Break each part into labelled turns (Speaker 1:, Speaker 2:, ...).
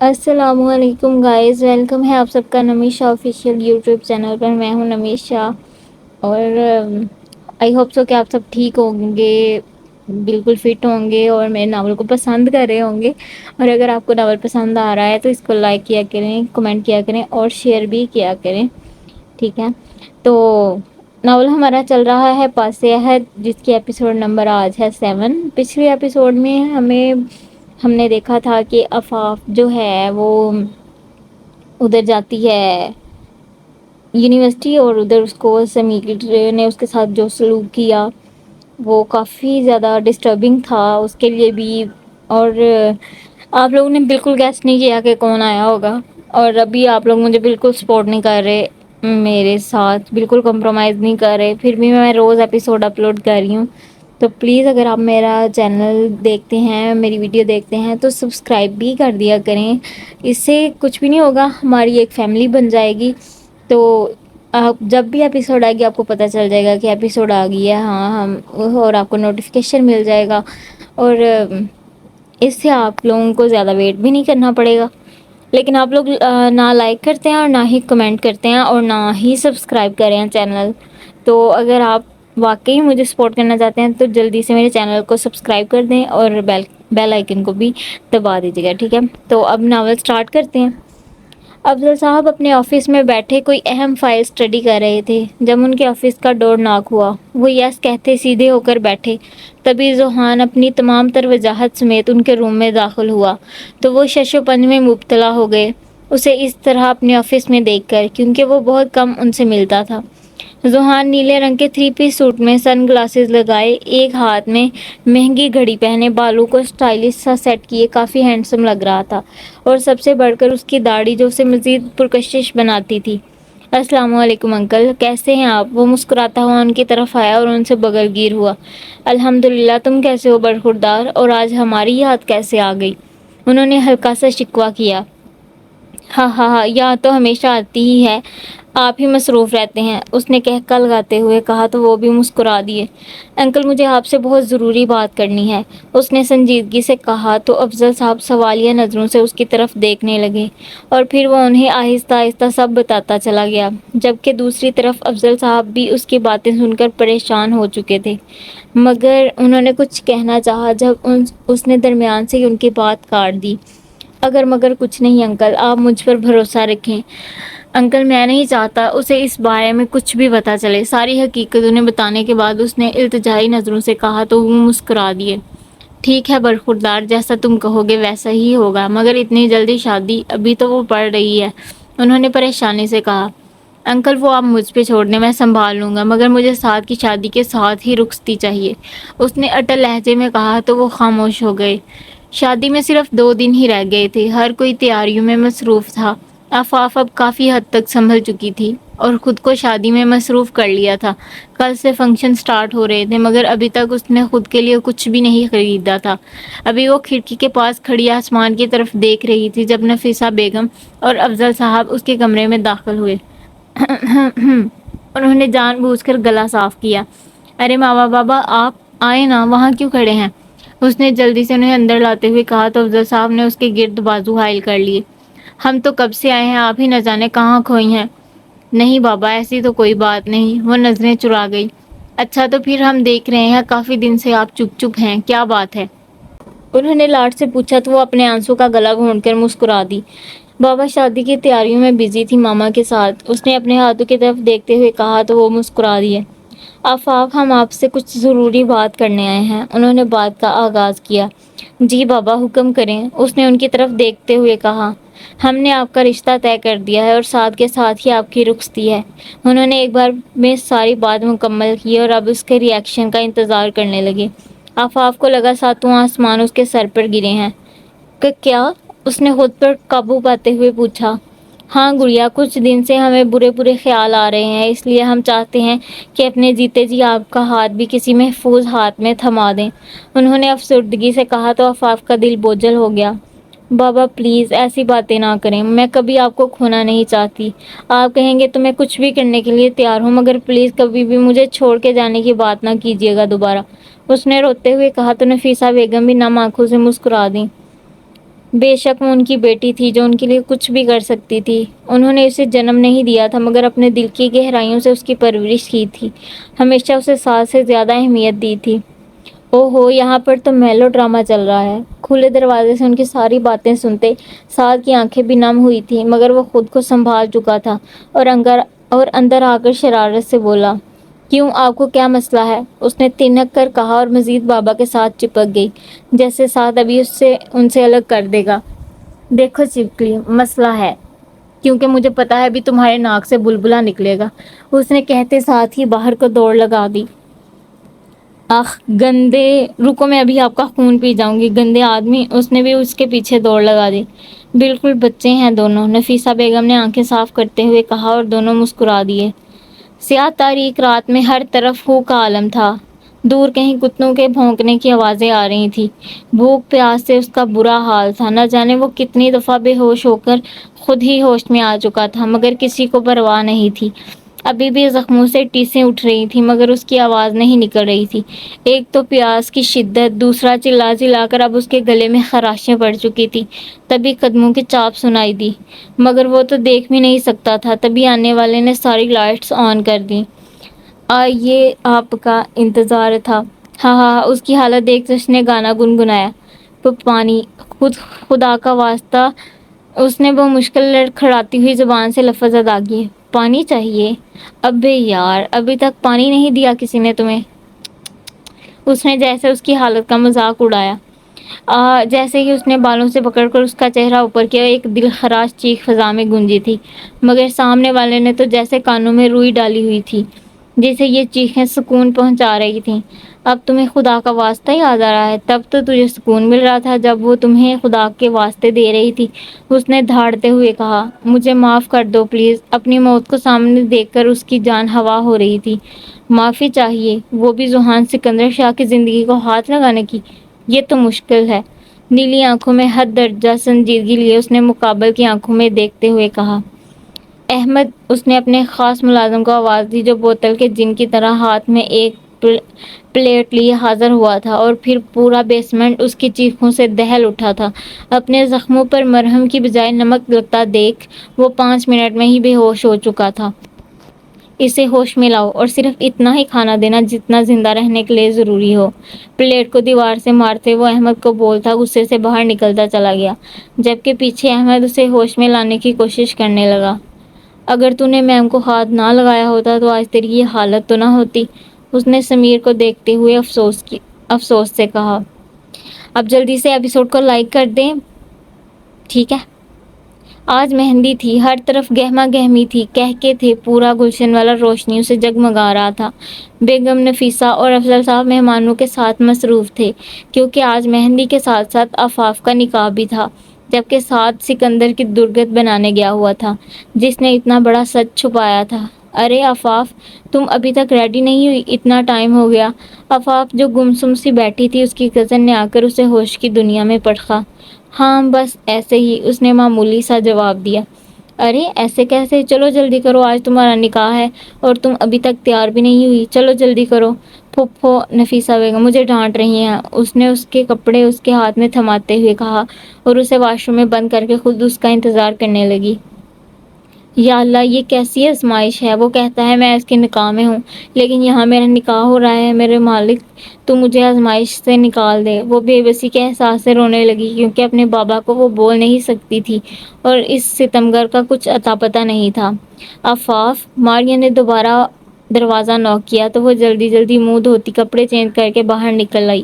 Speaker 1: السلام علیکم guys, welcome ہے آپ سب کا نمیشا آفیشیل یوٹیوب چینل پر۔ میں ہوں نمیشا اور آئی ہوپ سو کہ آپ سب ٹھیک ہوں گے، بالکل فٹ ہوں گے اور میرے ناول کو پسند کر رہے ہوں گے۔ اور اگر آپ کو ناول پسند آ رہا ہے تو اس کو لائک کیا کریں، کمنٹ کیا کریں اور شیئر بھی کیا کریں، ٹھیک ہے؟ تو ناول ہمارا چل رہا ہے پاس عہد، جس کی ایپیسوڈ نمبر آج ہے 7۔ پچھلے ایپیسوڈ میں ہم نے دیکھا تھا کہ آفاف جو ہے وہ ادھر جاتی ہے یونیورسٹی، اور ادھر اس کو سمیع نے اس کے ساتھ جو سلوک کیا وہ کافی زیادہ ڈسٹربنگ تھا اس کے لیے بھی۔ اور آپ لوگوں نے بالکل گیس نہیں کیا کہ کون آیا ہوگا، اور ابھی آپ لوگ مجھے بالکل سپورٹ نہیں کر رہے، میرے ساتھ بالکل کمپرومائز نہیں کر رہے، پھر بھی میں روز ایپیسوڈ اپلوڈ کر رہی ہوں۔ تو پلیز اگر آپ میرا چینل دیکھتے ہیں، میری ویڈیو دیکھتے ہیں تو سبسکرائب بھی کر دیا کریں، اس سے کچھ بھی نہیں ہوگا، ہماری ایک فیملی بن جائے گی۔ تو آپ جب بھی ایپیسوڈ آئے گی آپ کو پتہ چل جائے گا کہ ایپیسوڈ آ گئی ہے، اور آپ کو نوٹیفیکیشن مل جائے گا، اور اس سے آپ لوگوں کو زیادہ ویٹ بھی نہیں کرنا پڑے گا۔ لیکن آپ لوگ نہ لائک کرتے ہیں اور نہ ہی کمنٹ کرتے ہیں اور نہ ہی سبسکرائب کریں ہیں چینل۔ تو اگر آپ واقعی مجھے سپورٹ کرنا چاہتے ہیں تو جلدی سے میرے چینل کو سبسکرائب کر دیں اور بیل آئیکن کو بھی دبا دیجیے گا، ٹھیک ہے؟ تو اب ناول سٹارٹ کرتے ہیں۔ افضل صاحب اپنے آفس میں بیٹھے کوئی اہم فائل سٹڈی کر رہے تھے جب ان کے آفس کا ڈور ناک ہوا۔ وہ یس کہتے سیدھے ہو کر بیٹھے، تبھی ذوحان اپنی تمام تر وضاحت سمیت ان کے روم میں داخل ہوا تو وہ شش و پنج میں مبتلا ہو گئے اسے اس طرح اپنے آفس میں دیکھ کر، کیونکہ وہ بہت کم ان سے ملتا تھا۔ ذوحان نیلے رنگ کے 3 پیس سوٹ میں سن گلاسز لگائے، ایک ہاتھ میں مہنگی گھڑی پہنے، بالوں کو سٹائلش سا سیٹ کیے کافی ہینڈسم لگ رہا تھا، اور سب سے بڑھ کر اس کی داڑھی جو اسے مزید پرکشش بناتی تھی۔ السلام علیکم انکل، کیسے ہیں آپ؟ وہ مسکراتا ہوا ان کی طرف آیا اور ان سے بغل گیر ہوا۔ الحمدللہ، تم کیسے ہو برخوردار؟ اور آج ہماری یاد کیسے آ گئی؟ انہوں نے ہلکا سا شکوہ کیا۔ ہاں ہاں ہاں، یاد تو ہمیشہ آتی ہی ہے، آپ ہی مصروف رہتے ہیں، اس نے قہقہ لگاتے ہوئے کہا تو وہ بھی مسکرا دیے۔ انکل، مجھے آپ سے بہت ضروری بات کرنی ہے، اس نے سنجیدگی سے کہا تو افضل صاحب سوالیہ نظروں سے اس کی طرف دیکھنے لگے، اور پھر وہ انہیں آہستہ آہستہ سب بتاتا چلا گیا، جبکہ دوسری طرف افضل صاحب بھی اس کی باتیں سن کر پریشان ہو چکے تھے۔ مگر انہوں نے کچھ کہنا چاہا جب اس نے درمیان سے ہی ان کی بات کاٹ دی۔ اگر مگر کچھ نہیں انکل، آپ مجھ پر بھروسہ رکھیں۔ انکل، میں نہیں چاہتا اسے اس بارے میں کچھ بھی پتہ چلے، ساری حقیقت انہیں بتانے کے بعد اس نے التجائی نظروں سے کہا تو وہ مسکرا دیے۔ ٹھیک ہے برخوردار، جیسا تم کہو گے ویسا ہی ہوگا، مگر اتنی جلدی شادی؟ ابھی تو وہ پڑھ رہی ہے، انہوں نے پریشانی سے کہا۔ انکل، وہ آپ مجھ پہ چھوڑ دیں، میں سنبھال لوں گا، مگر مجھے ساتھ کی شادی کے ساتھ ہی رخصتی چاہیے، اس نے اٹل لہجے میں کہا تو وہ خاموش ہو گئے۔ شادی میں صرف 2 دن ہی رہ گئے تھے، ہر کوئی تیاریوں میں مصروف تھا۔ آفاف اب کافی حد تک سنبھل چکی تھی اور خود کو شادی میں مصروف کر لیا تھا۔ کل سے فنکشن سٹارٹ ہو رہے تھے، مگر ابھی تک اس نے خود کے لیے کچھ بھی نہیں خریدا تھا۔ ابھی وہ کھڑکی کے پاس کھڑی آسمان کی طرف دیکھ رہی تھی جب نفیسہ بیگم اور افضل صاحب اس کے کمرے میں داخل ہوئے۔ انہوں نے جان بوجھ کر گلا صاف کیا۔ ارے ماما بابا، آپ آئے نا، وہاں کیوں کھڑے ہیں؟ اس نے جلدی سے انہیں اندر لاتے ہوئے کہا تو افضل صاحب نے اس کے گرد بازو حائل کر لیے۔ ہم تو کب سے آئے ہیں، آپ ہی نہ جانے کہاں کھوئی ہیں۔ نہیں بابا، ایسی تو کوئی بات نہیں، وہ نظریں چرا گئی۔ اچھا تو پھر ہم دیکھ رہے ہیں کافی دن سے آپ چپ چپ ہیں، کیا بات ہے؟ انہوں نے لاڈ سے پوچھا تو وہ اپنے آنسوں کا گلا گھونٹ کر مسکرا دی۔ بابا شادی کی تیاریوں میں بزی تھی ماما کے ساتھ، اس نے اپنے ہاتھوں کی طرف دیکھتے ہوئے کہا تو وہ مسکرا دیے۔ آفاق، ہم آپ سے کچھ ضروری بات کرنے آئے ہیں، انہوں نے بات کا آغاز کیا۔ جی بابا، حکم کریں، اس نے ان کی طرف دیکھتے ہوئے کہا۔ ہم نے آپ کا رشتہ طے کر دیا ہے اور ساتھ کے ساتھ ہی آپ کی رخصتی ہے۔ انہوں نے ایک بار میں ساری بات مکمل کی اور اب اس کے ری ایکشن کا انتظار کرنے لگے۔ آفاف کو لگا ساتوں آسمان اس کے سر پر گرے ہیں۔ کیا؟ اس نے خود پر قابو پاتے ہوئے پوچھا۔ ہاں گڑیا، کچھ دن سے ہمیں برے برے خیال آ رہے ہیں، اس لیے ہم چاہتے ہیں کہ اپنے جیتے جی آپ کا ہاتھ بھی کسی محفوظ ہاتھ میں تھما دیں، انہوں نے افسردگی سے کہا تو آفاف کا دل بوجھل ہو گیا۔ بابا پلیز ایسی باتیں نہ کریں، میں کبھی آپ کو کھونا نہیں چاہتی، آپ کہیں گے تو میں کچھ بھی کرنے کے لیے تیار ہوں، مگر پلیز کبھی بھی مجھے چھوڑ کے جانے کی بات نہ کیجیے گا دوبارہ، اس نے روتے ہوئے کہا تو نفیسہ بیگم بھی نم آنکھوں سے مسکرا دیں۔ بے شک وہ ان کی بیٹی تھی جو ان کے لیے کچھ بھی کر سکتی تھی۔ انہوں نے اسے جنم نہیں دیا تھا مگر اپنے دل کی گہرائیوں سے اس کی پرورش کی تھی، ہمیشہ اسے ساتھ سے زیادہ اہمیت دی تھی۔ او ہو، یہاں پر تو میلو ڈرامہ چل رہا ہے۔ کھلے دروازے سے ان کی ساری باتیں سنتے سعد کی آنکھیں بھی نم ہوئی تھیں، مگر وہ خود کو سنبھال چکا تھا اور اندر آ کر شرارت سے بولا، کیوں، آپ کو کیا مسئلہ ہے؟ اس نے تنک کر کہا اور مزید بابا کے ساتھ چپک گئی، جیسے سعد ابھی ان سے الگ کر دے گا۔ دیکھو چپکلی، مسئلہ ہے، کیونکہ مجھے پتا ہے ابھی تمہارے ناک سے بلبلا نکلے گا، اس نے کہتے ساتھ ہی باہر کو دوڑ لگا دی۔ آخ گندے، رکو میں ابھی آپ کا خون پی جاؤں گی، گندے آدمی، اس نے بھی اس کے پیچھے دوڑ لگا دی۔ بالکل بچے ہیں دونوں، نفیسہ بیگم نے آنکھیں صاف کرتے ہوئے کہا اور دونوں مسکرا دیے۔ سیاہ تاریک رات میں ہر طرف ہو کا عالم تھا، دور کہیں کتوں کے بھونکنے کی آوازیں آ رہی تھیں۔ بھوک پیاس سے اس کا برا حال تھا، نہ جانے وہ کتنی دفعہ بے ہوش ہو کر خود ہی ہوش میں آ چکا تھا، مگر کسی کو پرواہ نہیں تھی۔ ابھی بھی زخموں سے ٹیسیں اٹھ رہی تھیں مگر اس کی آواز نہیں نکل رہی تھی۔ ایک تو پیاس کی شدت، دوسرا چلا چلا کر اب اس کے گلے میں خراشیں پڑ چکی تھی۔ تبھی قدموں کی چاپ سنائی دی، مگر وہ تو دیکھ بھی نہیں سکتا تھا۔ تبھی آنے والے نے ساری لائٹس آن کر دیں۔ یہ آپ کا انتظار تھا۔ ہاں ہاں، اس کی حالت دیکھ کر اس نے گانا گنگنایا۔ پانی، خدا کا واسطہ، اس نے بمشکل لڑکھڑاتی ہوئی زبان سے لفظ ادا کیے۔ پانی چاہیے؟ ابے یار، ابھی تک پانی نہیں دیا کسی نے تمہیں؟ اس نے جیسے اس کی حالت کا مذاق اڑایا۔ جیسے ہی اس نے بالوں سے پکڑ کر اس کا چہرہ اوپر کیا، ایک دل خراش چیخ فضا میں گونجی تھی، مگر سامنے والے نے تو جیسے کانوں میں روئی ڈالی ہوئی تھی، جسے یہ چیخیں سکون پہنچا رہی تھیں۔ اب تمہیں خدا کا واسطہ یاد آ رہا ہے؟ تب تو تجھے سکون مل رہا تھا جب وہ تمہیں خدا کے واسطے دے رہی تھی، اس نے دھاڑتے ہوئے کہا۔ مجھے معاف کر دو پلیز، اپنی موت کو سامنے دیکھ کر اس کی جان ہوا ہو رہی تھی۔ معافی چاہیے، وہ بھی ذوحان سکندر شاہ کی زندگی کو ہاتھ لگانے کی؟ یہ تو مشکل ہے۔ نیلی آنکھوں میں حد درجہ سنجیدگی لیے اس نے مقابل کی آنکھوں میں دیکھتے ہوئے کہا۔ احمد، اس نے اپنے خاص ملازم کو آواز دی جو بوتل کے جن کی طرح ہاتھ میں ایک پلیٹ لیے حاضر ہوا تھا، اور پھر پورا بیسمنٹ اس کی چیخوں سے دہل اٹھا تھا۔ اپنے زخموں پر مرہم کی بجائے نمک لگتا دیکھ وہ 5 منٹ میں ہی بے ہوش ہو چکا تھا۔ اسے ہوش میں لاؤ اور صرف اتنا ہی کھانا دینا جتنا زندہ رہنے کے لیے ضروری ہو۔ پلیٹ کو دیوار سے مارتے وہ احمد کو بولتا غصے سے باہر نکلتا چلا گیا، جبکہ پیچھے احمد اسے ہوش میں لانے کی کوشش کرنے لگا۔ اگر تو نے میم کو ہاتھ نہ لگایا ہوتا تو آج تیری یہ حالت تو نہ ہوتی، اس نے سمیر کو دیکھتے ہوئے افسوس سے کہا۔ اب جلدی سے ایپیسوڈ کو لائک کر دیں، ٹھیک ہے؟ آج مہندی تھی، ہر طرف گہما گہمی تھی، کہکے تھے، پورا گلشن والا روشنیوں سے جگمگا رہا تھا۔ بیگم، نفیسہ اور افضل صاحب مہمانوں کے ساتھ مصروف تھے، کیونکہ آج مہندی کے ساتھ ساتھ آفاف کا نکاح بھی تھا، جبکہ سعد سکندر کی درگت بنانے گیا ہوا تھا، جس نے اتنا بڑا سچ چھپایا تھا۔ ارے آفاف، تم ابھی تک ریڈی نہیں ہوئی؟ اتنا ٹائم ہو گیا۔ آفاف جو گمسم سی بیٹھی تھی، اس کی کزن نے آ کر اسے ہوش کی دنیا میں پٹخا۔ ہاں بس ایسے ہی، اس نے معمولی سا جواب دیا۔ ارے ایسے کیسے؟ چلو جلدی کرو، آج تمہارا نکاح ہے اور تم ابھی تک تیار بھی نہیں ہوئی، چلو جلدی کرو۔ پھپھو، نفیسہ بیگم مجھے ڈانٹ رہی ہیں، اس نے اس کے کپڑے اس کے ہاتھ میں تھماتے ہوئے کہا اور اسے واش روم میں بند کر کے خود اس کا انتظار کرنے لگی۔ یا اللہ، یہ کیسی آزمائش ہے؟ وہ کہتا ہے میں اس کے نکاح میں ہوں، لیکن یہاں میرا نکاح ہو رہا ہے۔ میرے مالک، تو مجھے آزمائش سے نکال دے۔ وہ بے بسی کے احساس سے رونے لگی، کیونکہ اپنے بابا کو وہ بول نہیں سکتی تھی اور اس ستمگر کا کچھ اتا پتہ نہیں تھا۔ آفاف، ماریا نے دوبارہ دروازہ نوک کیا تو وہ جلدی جلدی منہ دھوتی کپڑے چینج کر کے باہر نکل آئی۔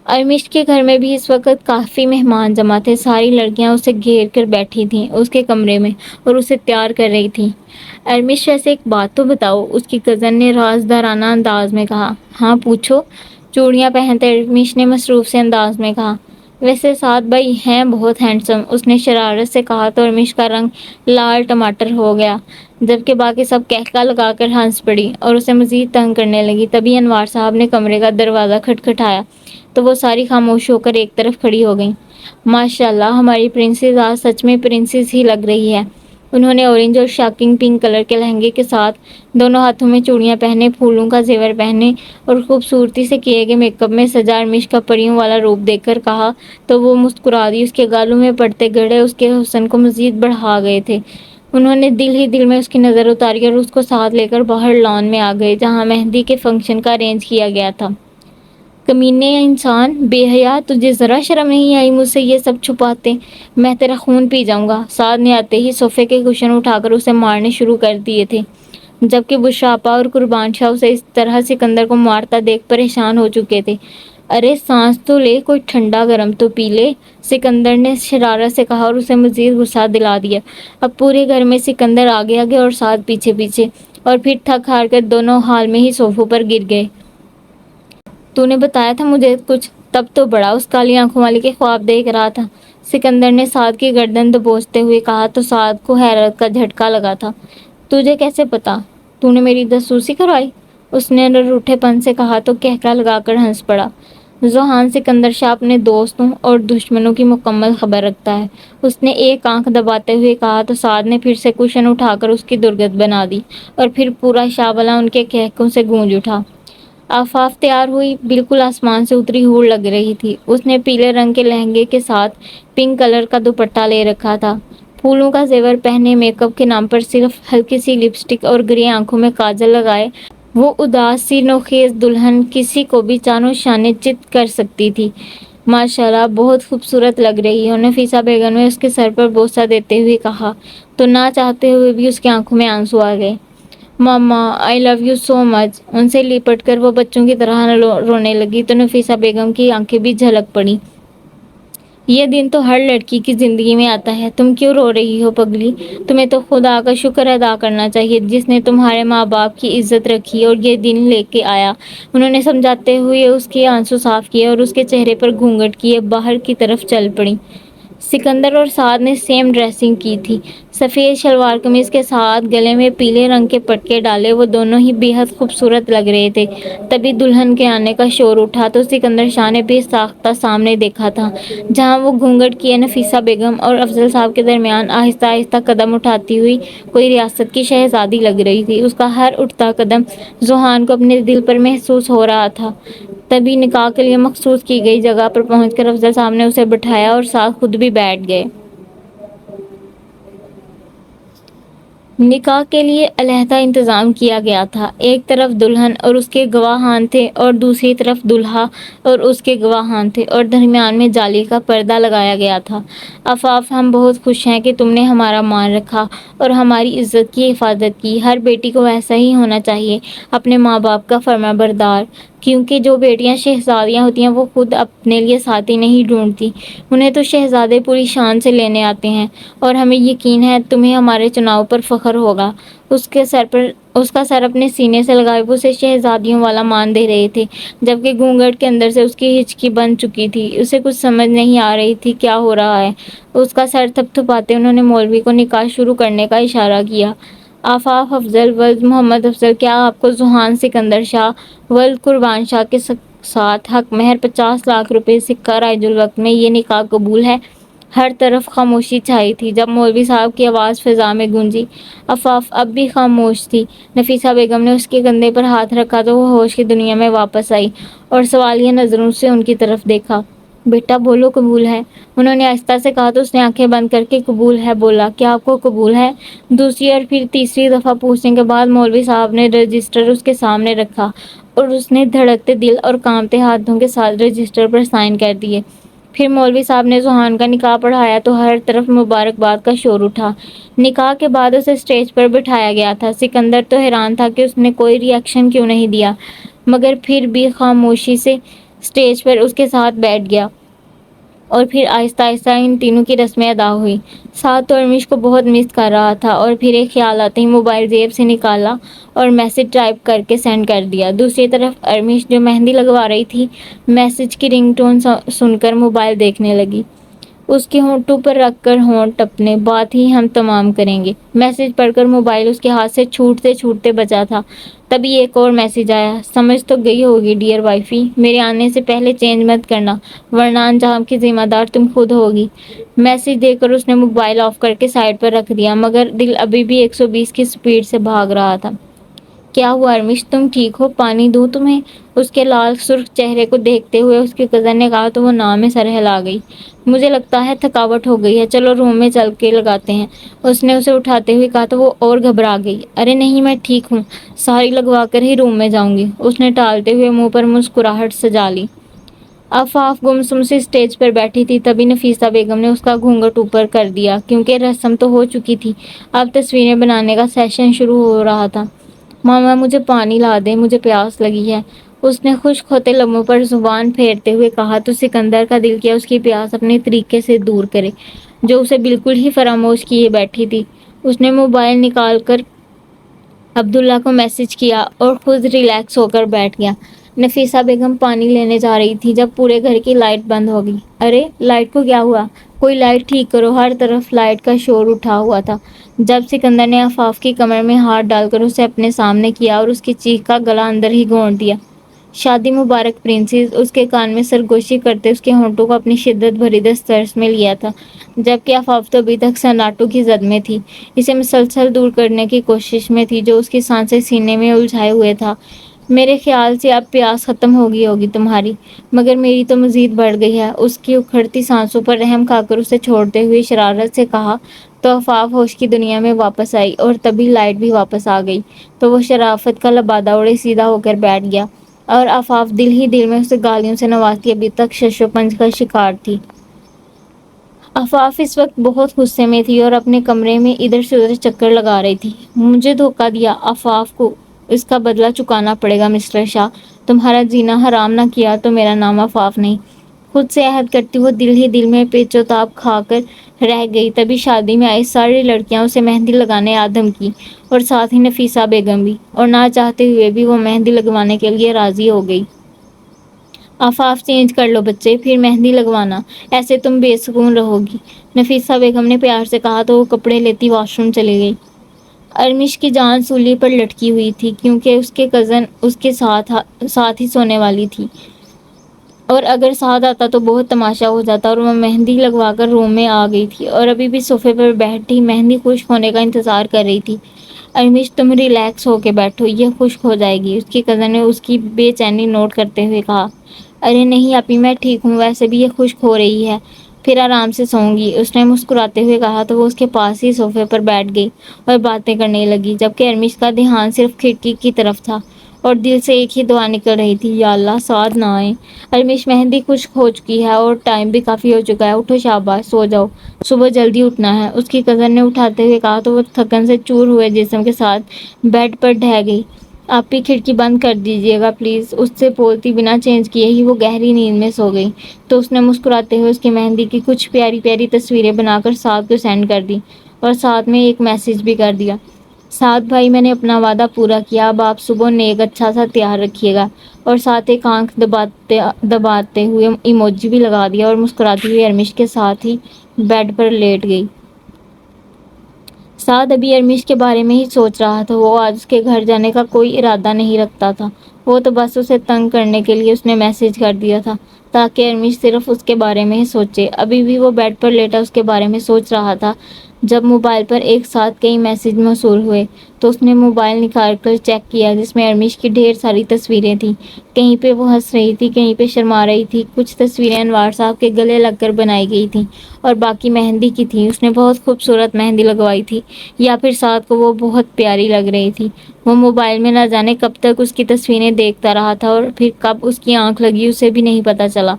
Speaker 1: ارمش کے گھر میں بھی اس وقت کافی مہمان جمع تھے، ساری لڑکیاں اسے گھیر کر بیٹھی تھیں اس کے کمرے میں اور اسے پیار کر رہی تھیں۔ ارمش، ویسے ایک بات تو بتاؤ، اس کی کزن نے رازدارانہ انداز میں کہا۔ ہاں پوچھو، چوڑیاں پہنتے ارمش نے مصروف سے انداز میں کہا۔ ویسے سعد بھائی ہیں بہت ہینڈسم، اس نے شرارت سے کہا تو ارمش کا رنگ لال ٹماٹر ہو گیا، جبکہ باقی سب قہقہ لگا کر ہنس پڑی اور اسے مزید تنگ کرنے لگی۔ تبھی انوار صاحب نے کمرے کا دروازہ کھٹکھٹایا تو وہ ساری خاموش ہو کر ایک طرف کھڑی ہو گئیں۔ ماشاء اللہ، ہماری پرنسس آج سچ میں پرنسس ہی لگ رہی ہے، انہوں نے اورنج اور شاکنگ پنک کلر کے لہنگے کے ساتھ دونوں ہاتھوں میں چوڑیاں پہنے، پھولوں کا زیور پہنے اور خوبصورتی سے کیے گئے میک اپ میں سجا ارمش کا پریوں والا روپ دیکھ کر کہا تو وہ مسکرا دی۔ اس کے گالوں میں پڑتے گڑھے اس کے حسن کو مزید بڑھا گئے تھے۔ انہوں نے دل ہی دل میں اس کی نظر اتاری اور اس کو ساتھ لے کر باہر لان میں آ گئے جہاں مہندی کے فنکشن کا ارینج کیا گیا تھا۔ کمینے انسان، بے حیا، تجھے ذرا شرم نہیں آئی مجھ سے یہ سب چھپاتے؟ میں تیرا خون پی جاؤں گا۔ سعد نے آتے ہی صوفے کے کشن اٹھا کر اسے مارنے شروع کر دیے تھے، جبکہ بشریٰ آپا اور قربان شاہ اسے اس طرح سکندر کو مارتا دیکھ پریشان ہو چکے تھے۔ ارے سانس تو لے، کوئی ٹھنڈا گرم تو پی لے، سکندر نے شرارت سے کہا اور اسے مزید غصہ دلا دیا۔ اب پورے گھر میں سکندر آگے آگے اور سعد پیچھے پیچھے، اور پھر تھک ہار کر دونوں حال میں ہی صوفوں پر گر گئے۔ تو نے بتایا تھا مجھے کچھ، تب تو بڑا اس کالی آنکھوں والے کے خواب دیکھ رہا تھا، سکندر نے سعد کی گردن دبوچتے ہوئے کہا تو سعد کو حیرت کا جھٹکا لگا تھا۔ تجھے کیسے پتا؟ تو نے میری جاسوسی کروائی؟ اس نے روٹھے پن سے کہا تو قہقہ لگا کر ہنس پڑا۔ ذوحان سکندر شاہ اپنے دوستوں اور دشمنوں کی مکمل خبر رکھتا ہے، اس نے ایک آنکھ دباتے ہوئے کہا تو سعد نے پھر سے کشن اٹھا کر اس کی درگت بنا دی اور پھر پورا شعبلہ ان کے قہقہوں سے گونج اٹھا۔ آفاف تیار ہوئی، بالکل آسمان سے اتری ہور لگ رہی تھی۔ اس نے پیلے رنگ کے لہنگے کے ساتھ پنک کلر کا دوپٹہ لے رکھا تھا، پھولوں کا زیور پہنے، میک اپ کے نام پر صرف ہلکی سی لپسٹک اور گرے آنکھوں میں کاجل لگائے وہ اداس سی نوخیز دلہن کسی کو بھی جانو شانے چت کر سکتی تھی۔ ماشاءاللہ، بہت خوبصورت لگ رہی ہو، نفیسہ بیگم نے اس کے سر پر بوسہ دیتے ہوئے کہا تو نہ چاہتے ہوئے بھی اس کی آنکھوں میں آنسو آ گئے۔ ماما، آئی لو یو سو مچ۔ ان سے لپٹ کر وہ بچوں کی طرح رونے لگی تو نفیسہ بیگم کی آنکھیں بھی جھلک پڑیں۔ یہ دن تو ہر لڑکی کی زندگی میں آتا ہے، تم کیوں رو رہی ہو پگلی؟ تمہیں تو خدا کا شکر ادا کرنا چاہیے جس نے تمہارے ماں باپ کی عزت رکھی اور یہ دن لے کے آیا۔ انہوں نے سمجھاتے ہوئے اس کے آنسو صاف کیے اور اس کے چہرے پر گھونگھٹ کیے باہر کی طرف چل پڑیں۔ سکندر اور سعد نے سیم ڈریسنگ کی تھی، سفید شلوار قمیض کے ساتھ گلے میں پیلے رنگ کے پٹکے ڈالے، وہ دونوں ہی بے حد خوبصورت لگ رہے تھے۔ تبھی دلہن کے آنے کا شور اٹھا تو سکندر شاہ نے بے ساختہ سامنے دیکھا تھا جہاں وہ گھونگھٹ کیے نفیسہ بیگم اور افضل صاحب کے درمیان آہستہ آہستہ قدم اٹھاتی ہوئی کوئی ریاست کی شہزادی لگ رہی تھی۔ اس کا ہر اٹھتا قدم ذوحان کو اپنے دل پر محسوس ہو رہا تھا۔ تبھی نکاح کے لیے مخصوص کی گئی جگہ پر پہنچ کر افضل صاحب نے اسے بٹھایا اور ساتھ خود بھی بیٹھ گئے۔ نکاح کے لیے علیحدہ انتظام کیا گیا تھا، ایک طرف دلہن اور اس کے گواہان تھے اور دوسری طرف دولہا اور اس کے گواہان تھے، اور درمیان میں جالی کا پردہ لگایا گیا تھا۔ آفاف، ہم بہت خوش ہیں کہ تم نے ہمارا مان رکھا اور ہماری عزت کی حفاظت کی۔ ہر بیٹی کو ایسا ہی ہونا چاہیے، اپنے ماں باپ کا فرمانبردار، کیونکہ جو بیٹیاں شہزادیاں ہوتی ہیں وہ خود اپنے لیے ساتھی نہیں ڈھونڈتی، انہیں تو شہزادے پوری شان سے لینے آتے ہیں، اور ہمیں یقین ہے تمہیں ہمارے چناؤ پر فخر ہوگا۔ اس کا سر اپنے سینے سے لگائے وہ اسے شہزادیوں والا مان دے رہے تھے، جبکہ گھونگھٹ کے اندر سے اس کی ہچکی بن چکی تھی، اسے کچھ سمجھ نہیں آ رہی تھی کیا ہو رہا ہے۔ اس کا سر تھپتھپاتے انہوں نے مولوی کو نکاح شروع کرنے کا اشارہ کیا۔ آفاف افضل ولد محمد افضل، کیا آپ کو ذوحان سکندر شاہ ولد قربان شاہ کے ساتھ حق مہر 50 لاکھ روپے سکہ رائج الوقت میں یہ نکاح قبول ہے؟ ہر طرف خاموشی چھائی تھی جب مولوی صاحب کی آواز فضا میں گونجی۔ آفاف اب بھی خاموش تھی۔ نفیسہ بیگم نے اس کے کندھے پر ہاتھ رکھا تو وہ ہوش کی دنیا میں واپس آئی اور سوالیہ نظروں سے ان کی طرف دیکھا۔ بیٹا بولو، قبول ہے؟ انہوں نے آہستہ سے کہا تو اس نے آنکھیں بند کر کے قبول ہے بولا۔ کیا آپ کو قبول ہے؟ دوسری اور پھر تیسری دفعہ پوچھنے کے بعد مولوی صاحب نے رجسٹر اس کے سامنے رکھا اور اس نے دھڑکتے دل اور کانپتے ہاتھوں کے ساتھ رجسٹر پر سائن کر دیے۔ پھر مولوی صاحب نے ذوحان کا نکاح پڑھایا تو ہر طرف مبارکباد کا شور اٹھا۔ نکاح کے بعد اسے اسٹیج پر بٹھایا گیا تھا۔ سکندر تو حیران تھا کہ اس نے کوئی ری ایکشن کیوں نہیں دیا، مگر پھر بھی خاموشی سے اسٹیج پر اس کے ساتھ بیٹھ گیا، اور پھر آہستہ آہستہ ان تینوں کی رسمیں ادا ہوئی۔ سعد تو ارمش کو بہت مس کر رہا تھا اور پھر ایک خیال آتے ہی موبائل جیب سے نکالا اور میسج ٹائپ کر کے سینڈ کر دیا۔ دوسری طرف ارمش جو مہندی لگوا رہی تھی، میسج کی رنگ ٹون سن کر موبائل دیکھنے لگی۔ اس کے ہونٹوں پر رکھ کر ہونٹ اپنے، بات ہی ہم تمام کریں گے۔ میسج پڑھ کر موبائل اس کے ہاتھ سے چھوٹتے چھوٹتے بچا تھا، تبھی ایک اور میسج آیا۔ سمجھ تو گئی ہوگی ڈیئر وائفی، میرے آنے سے پہلے چینج مت کرنا ورنہ انجام کی ذمہ دار تم خود ہوگی۔ میسج دیکھ کر اس نے موبائل آف کر کے سائڈ پر رکھ دیا، مگر دل ابھی بھی 120 کی سپیڈ سے بھاگ رہا تھا۔ کیا ہوا ارمش، تم ٹھیک ہو؟ پانی دوں تمہیں؟ اس کے لال سرخ چہرے کو دیکھتے ہوئے اس کی کزن نے کہا تو وہ ناؤ میں سر ہلا گئی۔ مجھے لگتا ہے تھکاوٹ ہو گئی ہے، چلو روم میں چل کے لگاتے ہیں، اس نے اسے اٹھاتے ہوئے کہا تو وہ اور گھبرا گئی۔ ارے نہیں، میں ٹھیک ہوں، ساری لگوا کر ہی روم میں جاؤں گی، اس نے ٹالتے ہوئے منہ پر مسکراہٹ سجا لی۔ آفاف گمسم سی اسٹیج پر بیٹھی تھی، تبھی نفیسہ بیگم نے اس کا گھونگھٹ اوپر کر دیا، کیونکہ رسم تو ہو چکی تھی، اب تصویریں بنانے کا سیشن شروع ہو رہا تھا۔ ماما مجھے پانی لا دیں، مجھے پیاس لگی ہے، اس نے خشک ہوتے لبوں پر زبان پھیرتے ہوئے کہا تو سکندر کا دل کیا اس کی پیاس اپنے طریقے سے دور کرے، جو اسے بالکل ہی فراموش کیے بیٹھی تھی۔ اس نے موبائل نکال کر عبداللہ کو میسج کیا اور خود ریلیکس ہو کر بیٹھ گیا۔ نفیسہ بیگم پانی لینے جا رہی تھی جب پورے گھر کی لائٹ بند ہو گئی۔ ارے لائٹ کو کیا ہوا؟ کوئی لائٹ ٹھیک کرو، ہر طرف لائٹ کا شور اٹھا ہوا تھا۔ جب سکندر نے آفاف کی کمر میں ہاتھ ڈال کر اسے اپنے سامنے کیا اور اس کی چیخ کا گلا اندر ہی گھونٹ دیا، شادی مبارک پرنسس، اس کے کان میں سرگوشی کرتے اس کے ہونٹوں کو اپنی شدت بھری دسترس میں لیا تھا، جبکہ آفاف تو ابھی تک سناٹو کی زد میں تھی، اسے مسلسل دور کرنے کی کوشش میں تھی جو اس کی سانسیں سینے میں الجھائے ہوئے تھا۔ میرے خیال سے اب پیاس ختم ہوگی تمہاری، مگر میری تو مزید بڑھ گئی ہے، اس کی اکھڑتی سانسوں پر رحم کھا کر اسے چھوڑتے ہوئے شرارت سے کہا تو آفاف ہوش کی دنیا میں واپس آئی اور تبھی لائٹ بھی واپس آ گئی تو وہ شرافت کا لبادہ اوڑھے سیدھا ہو کر بیٹھ گیا اور آفاف دل ہی دل میں اسے گالیوں سے نوازتی ابھی تک شش و پنج کا شکار تھی۔ آفاف اس وقت بہت غصے میں تھی اور اپنے کمرے میں ادھر سے ادھر چکر لگا رہی تھی۔ مجھے دھوکہ دیا، آفاف کو اس کا بدلہ چکانا پڑے گا مسٹر شاہ، تمہارا جینا حرام نہ کیا تو میرا نام آفاف نہیں۔ خود سے عہد کرتی وہ دل ہی دل میں پیچ و تاب کھا کر رہ گئی، تبھی شادی میں آئی ساری لڑکیاں اسے مہندی لگانے آ دھمکی اور ساتھ ہی نفیسہ بیگم بھی، اور نہ چاہتے ہوئے بھی وہ مہندی لگوانے کے لیے راضی ہو گئی۔ آفاف چینج کر لو بچے، پھر مہندی لگوانا، ایسے تم بے سکون رہو گی، نفیسہ بیگم نے پیار سے کہا تو وہ کپڑے لیتی واش روم چلی گئی۔ ارمش کی جان سولی پر لٹکی ہوئی تھی، کیونکہ اس کے کزن اس کے ساتھ ہی سونے والی تھی، اور اگر ساتھ آتا تو بہت تماشا ہو جاتا، اور وہ مہندی لگوا کر روم میں آ گئی تھی اور ابھی بھی صوفے پر بیٹھی مہندی خشک ہونے کا انتظار کر رہی تھی۔ ارمش تم ریلیکس ہو کے بیٹھو، یہ خشک ہو جائے گی، اس کی کزن نے اس کی بے چینی نوٹ کرتے ہوئے کہا۔ ارے نہیں اپی، میں ٹھیک ہوں، ویسے بھی یہ خشک ہو رہی ہے، پھر آرام سے سوؤں گی، اس نے مسکراتے ہوئے کہا تو وہ اس کے پاس ہی صوفے پر بیٹھ گئی اور باتیں کرنے لگی، جبکہ ارمش کا دھیان صرف کھڑکی کی طرف تھا اور دل سے ایک ہی دعا نکل رہی تھی، یا اللہ سعد نہ آئے۔ ارمش مہندی خشک ہو چکی ہے اور ٹائم بھی کافی ہو چکا ہے، اٹھو شاباش سو جاؤ، صبح جلدی اٹھنا ہے، اس کی کزن نے اٹھاتے ہوئے کہا تو وہ تھکن سے چور ہوئے جسم کے ساتھ بیڈ پر ڈھہ گئی۔ آپی کھڑکی بند کر دیجیے گا پلیز، اس سے بولتی بنا چینج کیے ہی وہ گہری نیند میں سو گئی تو اس نے مسکراتے ہوئے اس کی مہندی کی کچھ پیاری پیاری تصویریں بنا کر سعد کو سینڈ کر دی اور ساتھ میں ایک میسج بھی کر دیا، سعد بھائی میں نے اپنا وعدہ پورا کیا، اب آپ صبح نیک اچھا سا تیار رکھیے گا، اور ساتھ ایک آنکھ دباتے ہوئے ایموجی بھی لگا دیا اور مسکراتی ہوئی ارمش کے ساتھ ہی بیڈ پر لیٹ گئی۔ سعد ابھی ارمش کے بارے میں ہی سوچ رہا تھا، وہ آج اس کے گھر جانے کا کوئی ارادہ نہیں رکھتا تھا، وہ تو بس اسے تنگ کرنے کے لیے اس نے میسج کر دیا تھا تاکہ ارمش صرف اس کے بارے میں ہی سوچے۔ ابھی بھی وہ بیڈ پر لیٹا اس کے بارے میں سوچ رہا تھا جب موبائل پر ایک ساتھ کئی میسج موصول ہوئے تو اس نے موبائل نکال کر چیک کیا، جس میں ارمش کی ڈھیر ساری تصویریں تھیں، کہیں پہ وہ ہنس رہی تھی، کہیں پہ شرما رہی تھی، کچھ تصویریں انوار صاحب کے گلے لگ کر بنائی گئی تھیں اور باقی مہندی کی تھیں، اس نے بہت خوبصورت مہندی لگوائی تھی یا پھر سعد کو وہ بہت پیاری لگ رہی تھی۔ وہ موبائل میں نہ جانے کب تک اس کی تصویریں دیکھتا رہا تھا اور پھر کب اس کی آنکھ لگی اسے بھی نہیں پتا چلا۔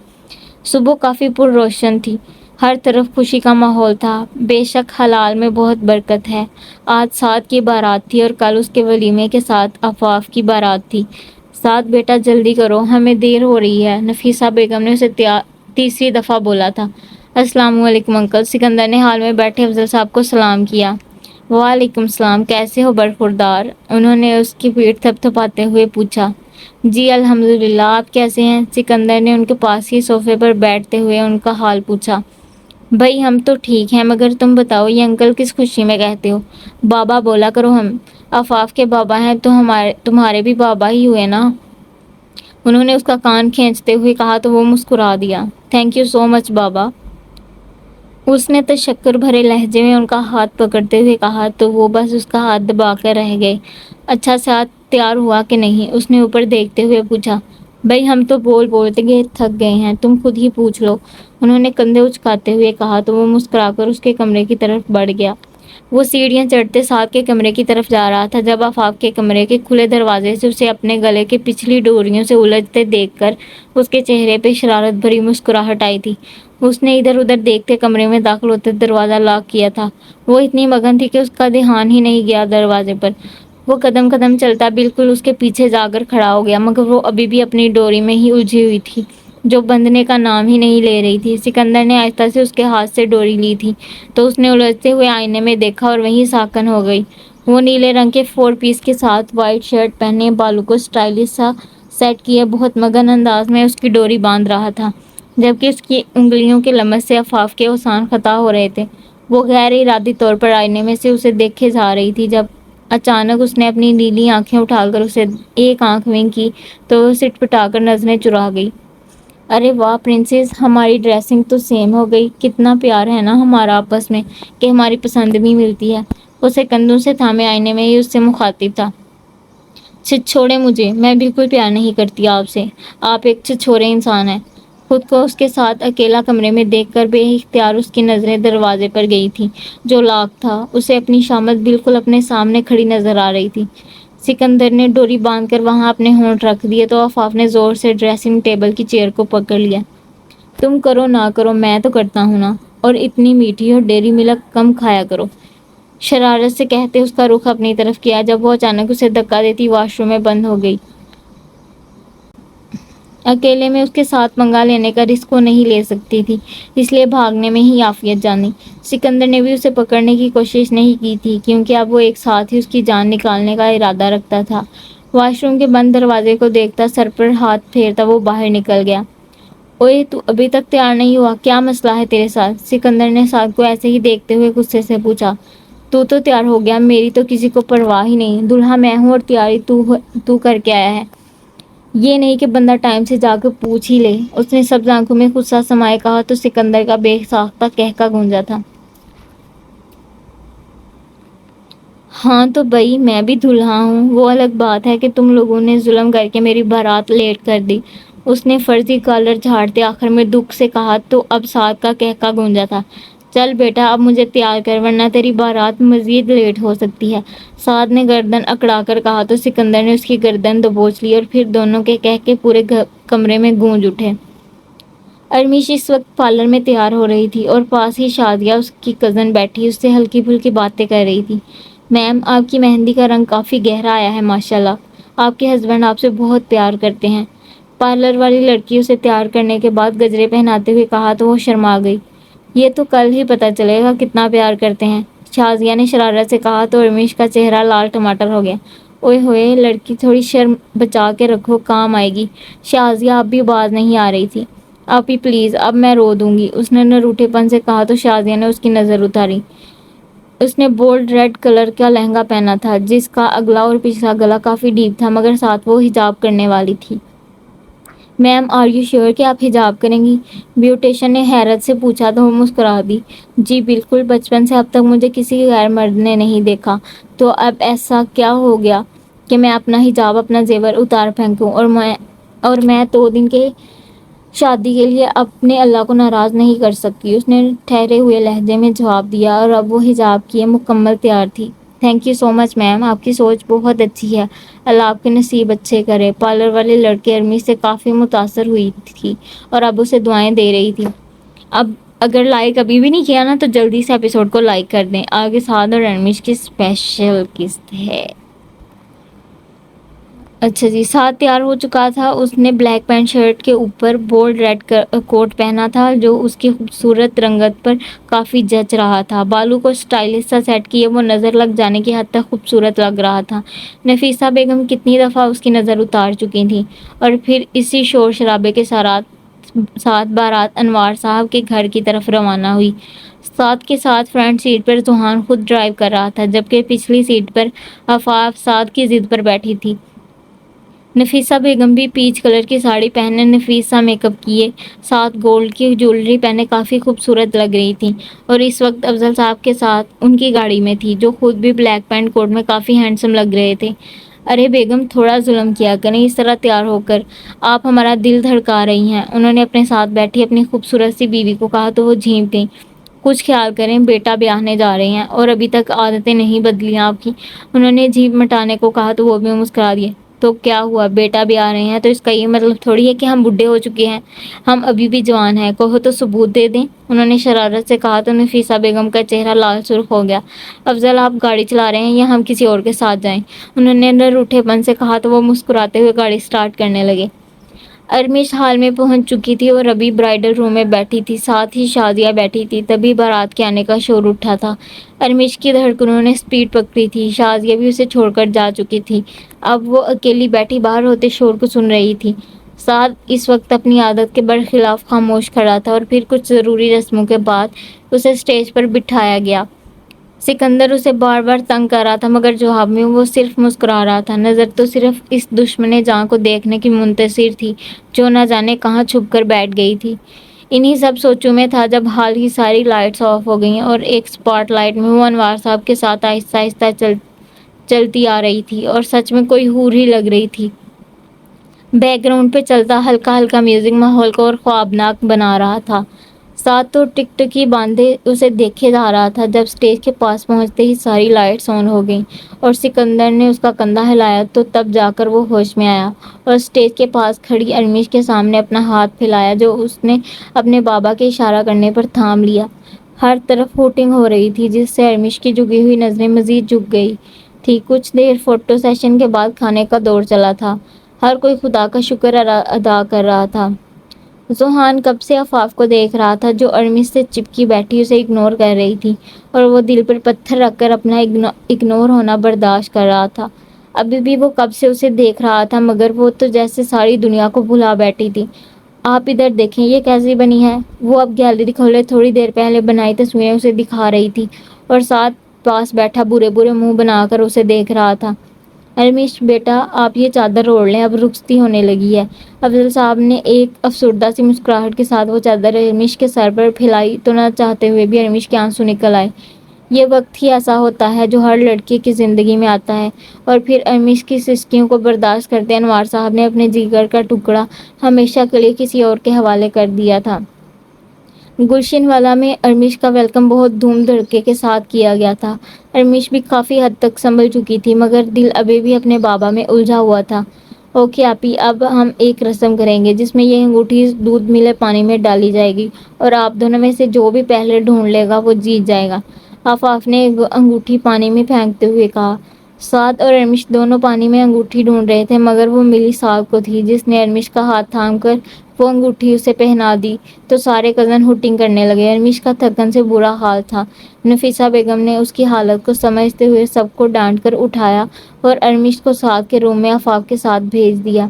Speaker 1: صبح کافی پر روشن تھی، ہر طرف خوشی کا ماحول تھا، بے شک حلال میں بہت برکت ہے۔ آج سعد کی بارات تھی اور کل اس کے ولیمے کے ساتھ آفاف کی بارات تھی۔ سعد بیٹا جلدی کرو، ہمیں دیر ہو رہی ہے، نفیسہ بیگم نے اسے تیسری دفعہ بولا تھا۔ السلام علیکم انکل، سکندر نے حال میں بیٹھے افضل صاحب کو سلام کیا۔ وعلیکم السلام، کیسے ہو برخوردار، انہوں نے اس کی پیٹھ تھپ تھپاتے ہوئے پوچھا۔ جی الحمدللہ، آپ کیسے ہیں؟ سکندر نے ان کے پاس ہی صوفے پر بیٹھتے ہوئے ان کا حال پوچھا۔ بھائی ہم تو ٹھیک ہیں، مگر تم بتاؤ یہ انکل کس خوشی میں کہتے ہو؟ بابا بولا کرو، ہم آفاف کے بابا ہیں تو تمہارے بھی بابا ہی ہوئے نا۔ انہوں نے اس کا کان کھینچتے ہوئے کہا تو وہ مسکرا دیا۔ تھینک یو سو مچ بابا، اس نے تشکر بھرے لہجے میں ان کا ہاتھ پکڑتے ہوئے کہا تو وہ بس اس کا ہاتھ دبا کر رہ گئے۔ اچھا ساتھ تیار ہوا کہ نہیں؟ اس نے اوپر دیکھتے ہوئے پوچھا۔ بھائی ہم تو بولتے تھک گئے ہیں، تم خود ہی پوچھ لو، انہوں نے کندھے اچکاتے ہوئے کہا تو وہ مسکرا کر اس کے کمرے کی طرف بڑھ گیا۔ وہ سیڑھیاں چڑھتے ساتھ کے کمرے کی طرف جا رہا تھا جب آفاق کے کمرے کے کھلے دروازے سے اسے اپنے گلے کے پچھلی ڈوریوں سے الجھتے دیکھ کر اس کے چہرے پہ شرارت بھری مسکراہٹ آئی تھی۔ اس نے ادھر ادھر دیکھتے کمرے میں داخل ہوتے دروازہ لاک کیا تھا۔ وہ اتنی مگن تھی کہ اس کا دھیان ہی نہیں گیا دروازے پر۔ وہ قدم قدم چلتا بالکل اس کے پیچھے جا کر کھڑا ہو گیا، مگر وہ ابھی بھی اپنی ڈوری میں ہی الجھی ہوئی تھی جو بندھنے کا نام ہی نہیں لے رہی تھی۔ سکندر نے آہستہ سے اس کے ہاتھ سے ڈوری لی تھی تو اس نے الجھتے ہوئے آئینے میں دیکھا اور وہیں ساکن ہو گئی۔ وہ نیلے رنگ کے 4 پیس کے ساتھ وائٹ شرٹ پہنے، بالوں کو اسٹائلش سا سیٹ کیے بہت مگن انداز میں اس کی ڈوری باندھ رہا تھا، جبکہ اس کی انگلیوں کے لمس سے آفاق کے اوسان خطا ہو رہے تھے۔ وہ غیر ارادی طور پر آئینے میں سے اسے دیکھے جا رہی تھی جب اچانک اس نے اپنی نیلی آنکھیں اٹھا کر اسے ایک آنکھ ونک کی تو وہ سٹپٹا کر نظریں چرا گئی۔ ارے واہ پرنسس، ہماری ڈریسنگ تو سیم ہو گئی، کتنا پیار ہے نا ہمارا آپس میں کہ ہماری پسند بھی ملتی ہے۔ اسے کندھوں سے تھامے آئینے میں ہی اس سے مخاطب تھا۔ چھچھوڑیں مجھے، میں بالکل پیار نہیں کرتی آپ سے، آپ ایک چھچھورے انسان ہیں۔ خود کو اس کے ساتھ اکیلا کمرے میں دیکھ کر بے اختیار اس کی نظریں دروازے پر گئی تھیں جو لاک تھا۔ اسے اپنی شامت بالکل اپنے سامنے کھڑی نظر آ رہی تھی۔ سکندر نے ڈوری باندھ کر وہاں اپنے ہونٹ رکھ دیے تو آفاف نے زور سے ڈریسنگ ٹیبل کی چیئر کو پکڑ لیا۔ تم کرو نہ کرو، میں تو کرتا ہوں نا، اور اتنی میٹھی اور ڈیری ملک کم کھایا کرو، شرارت سے کہتے اس کا رخ اپنی طرف کیا جب وہ اچانک اسے دھکا دیتی واش روم میں بند ہو گئی۔ اکیلے میں اس کے ساتھ پنگا لینے کا رسک وہ نہیں لے سکتی تھی، اس لیے بھاگنے میں ہی عافیت جانی۔ سکندر نے بھی اسے پکڑنے کی کوشش نہیں کی تھی کیونکہ اب وہ ایک ساتھ ہی اس کی جان نکالنے کا ارادہ رکھتا تھا۔ واش روم کے بند دروازے کو دیکھتا سر پر ہاتھ پھیرتا وہ باہر نکل گیا۔ اوئے تو ابھی تک تیار نہیں ہوا، کیا مسئلہ ہے تیرے ساتھ؟ سکندر نے سعد کو ایسے ہی دیکھتے ہوئے غصے سے پوچھا۔ تو تیار ہو گیا، میری تو کسی کو پرواہ ہی نہیں، دلہا میں ہوں اور تیاری تو کر کے آیا ہے، یہ نہیں کہ بندہ ٹائم سے جا کے پوچھ ہی لے۔ اس نے سبز آنکھوں میں غصہ سمائے کہا تو سکندر کا بے ساختہ قہقہ گونجا تھا۔ ہاں تو بھائی میں بھی دلہا ہوں، وہ الگ بات ہے کہ تم لوگوں نے ظلم کر کے میری بارات لیٹ کر دی، اس نے فرضی کالر جھاڑتے آخر میں دکھ سے کہا تو اب سعد کا قہقہ گونجا تھا۔ چل بیٹا اب مجھے تیار کر ورنہ تیری بارات مزید لیٹ ہو سکتی ہے، سعد نے گردن اکڑا کر کہا تو سکندر نے اس کی گردن دبوچ لی اور پھر دونوں کے قہقے پورے کمرے میں گونج اٹھے۔ ارمیش اس وقت پارلر میں تیار ہو رہی تھی اور پاس ہی شادیہ اس کی کزن بیٹھی اس سے ہلکی پھلکی باتیں کر رہی تھی۔ میم آپ کی مہندی کا رنگ کافی گہرا آیا ہے ماشاءاللہ، آپ کے ہسبینڈ آپ سے بہت پیار کرتے ہیں، پارلر والی لڑکی اسے تیار کرنے کے بعد گجرے پہناتے ہوئے کہا تو وہ شرما گئی۔ یہ تو کل ہی پتہ چلے گا کتنا پیار کرتے ہیں، شازیہ نے شرارت سے کہا تو ارمیش کا چہرہ لال ٹماٹر ہو گیا۔ اوئے ہوئے لڑکی تھوڑی شرم بچا کے رکھو، کام آئے گی۔ شازیہ اب بھی باز نہیں آ رہی تھی۔ آپی پلیز اب میں رو دوں گی، اس نے نروٹھے پن سے کہا تو شازیہ نے اس کی نظر اتاری۔ اس نے بولڈ ریڈ کلر کا لہنگا پہنا تھا جس کا اگلا اور پچھلا گلا کافی ڈیپ تھا مگر ساتھ وہ حجاب کرنے والی تھی۔ میم آر یو شیور کہ آپ حجاب کریں گی؟ بیوٹیشن نے حیرت سے پوچھا تو وہ مسکرا دی۔ جی بالکل، بچپن سے اب تک مجھے کسی غیر مرد نے نہیں دیکھا تو اب ایسا کیا ہو گیا کہ میں اپنا حجاب اپنا زیور اتار پھینکوں، اور میں 2 دن کے شادی کے لیے اپنے اللہ کو ناراض نہیں کر سکتی، اس نے ٹھہرے ہوئے لہجے میں جواب دیا اور اب وہ حجاب کیے مکمل تیار تھی۔ تھینک یو سو مچ میم، آپ کی سوچ بہت اچھی ہے، اللہ آپ کے نصیب اچھے کرے۔ پارلر والی لڑکی ارمیش سے کافی متاثر ہوئی تھی اور اب اسے دعائیں دے رہی تھی۔ اب اگر لائک ابھی بھی نہیں کیا نا تو جلدی سے ایپیسوڈ کو لائک کر دیں، آگے سعد اور ارمیش کی اسپیشل قسط ہے۔ اچھا جی، سعد تیار ہو چکا تھا، اس نے بلیک پینٹ شرٹ کے اوپر بولڈ ریڈ کوٹ پہنا تھا جو اس کی خوبصورت رنگت پر کافی جچ رہا تھا۔ بالوں کو اسٹائلش سا سیٹ کیے وہ نظر لگ جانے کی حد تک خوبصورت لگ رہا تھا۔ نفیسہ بیگم کتنی دفعہ اس کی نظر اتار چکی تھیں اور پھر اسی شور شرابے کے ساتھ ساتھ بارات انوار صاحب کے گھر کی طرف روانہ ہوئی۔ سعد کے ساتھ فرنٹ سیٹ پر ذوحان خود ڈرائیو کر رہا تھا، جبکہ پچھلی سیٹ پر آفاق سعد کی ضد پر بیٹھی تھی۔ نفیسہ بیگم بھی پیچ کلر کی ساڑی پہنے نفیس سا میک اپ کیے ساتھ گولڈ کی جیولری پہنے کافی خوبصورت لگ رہی تھیں، اور اس وقت افضل صاحب کے ساتھ ان کی گاڑی میں تھی، جو خود بھی بلیک پینٹ کوٹ میں کافی ہینڈسم لگ رہے تھے۔ ارے بیگم، تھوڑا ظلم کیا کریں اس طرح تیار ہو کر، آپ ہمارا دل دھڑکا رہی ہیں، انہوں نے اپنے ساتھ بیٹھی اپنی خوبصورت سی بیوی کو کہا تو وہ جھینک گئیں۔ کچھ خیال کریں، بیٹا بیاہنے جا رہے ہیں اور ابھی تک عادتیں نہیں بدلی آپ کی، انہوں نے جھیپ مٹانے کو کہا تو وہ بھی مسکرا دیے۔ تو کیا ہوا، بیٹا بھی آ رہے ہیں تو اس کا یہ مطلب تھوڑی ہے کہ ہم بڈھے ہو چکے ہیں، ہم ابھی بھی جوان ہیں، کہو تو ثبوت دے دیں، انہوں نے شرارت سے کہا تو نفیسہ بیگم کا چہرہ لال سرخ ہو گیا۔ افضل، آپ گاڑی چلا رہے ہیں یا ہم کسی اور کے ساتھ جائیں، انہوں نے روٹھے پن سے کہا تو وہ مسکراتے ہوئے گاڑی سٹارٹ کرنے لگے۔ ارمش ہال میں پہنچ چکی تھی اور ابھی برائڈل روم میں بیٹھی تھی، ساتھ ہی شازیہ بیٹھی تھی، تبھی بارات کے آنے کا شور اٹھا تھا۔ ارمش کی دھڑکنوں نے سپیڈ پکڑی تھی، شازیہ بھی اسے چھوڑ کر جا چکی تھی، اب وہ اکیلی بیٹھی باہر ہوتے شور کو سن رہی تھی۔ سعد اس وقت اپنی عادت کے برخلاف خاموش کھڑا تھا اور پھر کچھ ضروری رسموں کے بعد اسے اسٹیج پر بٹھایا گیا۔ سکندر اسے بار بار تنگ کر رہا تھا مگر جواب میں وہ صرف مسکرا رہا تھا، نظر تو صرف اس دشمن جاں کو دیکھنے کی منتظر تھی جو نہ جانے کہاں چھپ کر بیٹھ گئی تھی۔ انہی سب سوچوں میں تھا جب ہال کی ساری لائٹس آف ہو گئیں اور ایک اسپاٹ لائٹ میں وہ انوار صاحب کے ساتھ آہستہ آہستہ چلتی آ رہی تھی اور سچ میں کوئی حور ہی لگ رہی تھی۔ بیک گراؤنڈ پہ چلتا ہلکا ہلکا میوزک ماحول کو اور خوابناک بنا رہا تھا۔ ساتھ تو ٹکٹکی باندھے اسے دیکھے جا رہا تھا جب اسٹیج کے پاس پہنچتے ہی ساری لائٹس آن ہو گئیں اور سکندر نے اس کا کندھا ہلایا تو تب جا کر وہ ہوش میں آیا اور اسٹیج کے پاس کھڑی ارمش کے سامنے اپنا ہاتھ پھیلایا جو اس نے اپنے بابا کے اشارہ کرنے پر تھام لیا۔ ہر طرف ہوٹنگ ہو رہی تھی جس سے ارمش کی جھکی ہوئی نظریں مزید جھک گئی تھی۔ کچھ دیر فوٹو سیشن کے بعد کھانے کا دور چلا تھا، ہر کوئی خدا کا شکر ادا کر رہا تھا۔ ذوحان کب سے آفاق کو دیکھ رہا تھا جو ارمش سے چپکی بیٹھی اسے اگنور کر رہی تھی، اور وہ دل پر پتھر رکھ کر اپنا اگنور ہونا برداشت کر رہا تھا۔ ابھی بھی وہ کب سے اسے دیکھ رہا تھا مگر وہ تو جیسے ساری دنیا کو بھلا بیٹھی تھی۔ آپ ادھر دیکھیں، یہ کیسی بنی ہے، وہ اب گیلری کھولے تھوڑی دیر پہلے بنائی تصویریں اسے دکھا رہی تھی اور ساتھ پاس بیٹھا برے برے منہ بنا کر اسے دیکھ رہا تھا۔ ارمش بیٹا، آپ یہ چادر اوڑھ لیں، اب رخصتی ہونے لگی ہے، افضل صاحب نے ایک افسردہ سی مسکراہٹ کے ساتھ وہ چادر ارمش کے سر پر پھیلائی تو نہ چاہتے ہوئے بھی ارمش کے آنسو نکل آئے۔ یہ وقت ہی ایسا ہوتا ہے جو ہر لڑکی کی زندگی میں آتا ہے، اور پھر ارمش کی سسکیوں کو برداشت کرتے انوار صاحب نے اپنے جگر کا ٹکڑا ہمیشہ کے لیے کسی اور کے حوالے کر دیا تھا۔ گلشن والا میں ارمش کا ویلکم بہت دھوم دھڑکے کے ساتھ کیا گیا تھا۔ ارمش بھی کافی حد تک سنبھل چکی تھی مگر دل ابھی بھی اپنے بابا میں الجھا ہوا تھا۔ اوکے آپی، اب ہم ایک رسم کریں گے جس میں یہ انگوٹھی دودھ ملے پانی میں ڈالی جائے گی اور آپ دونوں میں سے جو بھی پہلے ڈھونڈ لے گا وہ جیت جائے گا، آفاق نے انگوٹھی پانی میں پھینکتے ہوئے کہا۔ سعد اور ارمش دونوں پانی میں انگوٹھی ڈھونڈ رہے تھے مگر وہ ملی سعد کو تھی جس نے ارمش کا ہاتھ تھام کر وہ انگوٹھی اسے پہنا دی تو سارے کزن ہوٹنگ کرنے لگے۔ ارمش کا تھکن سے برا حال تھا۔ نفیسہ بیگم نے اس کی حالت کو سمجھتے ہوئے سب کو ڈانٹ کر اٹھایا اور ارمش کو سعد کے روم میں آفاق کے ساتھ بھیج دیا۔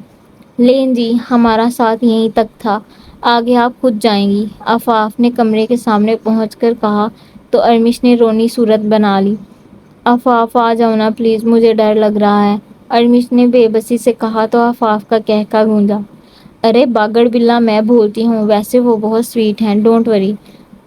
Speaker 1: لیں جی، ہمارا ساتھ یہیں تک تھا، آگے آپ خود جائیں گی، آفاق نے کمرے کے سامنے پہنچ کر کہا تو ارمش نے رونی صورت بنا لی۔ آفاق آ جاؤ نا پلیز، مجھے ڈر لگ رہا ہے، ارمش نے بے بسی سے کہا تو آفاق کا قہقہ گونجا۔ ارے باگڑ بلا، میں بولتی ہوں، ویسے وہ بہت سویٹ ہیں، ڈونٹ وری،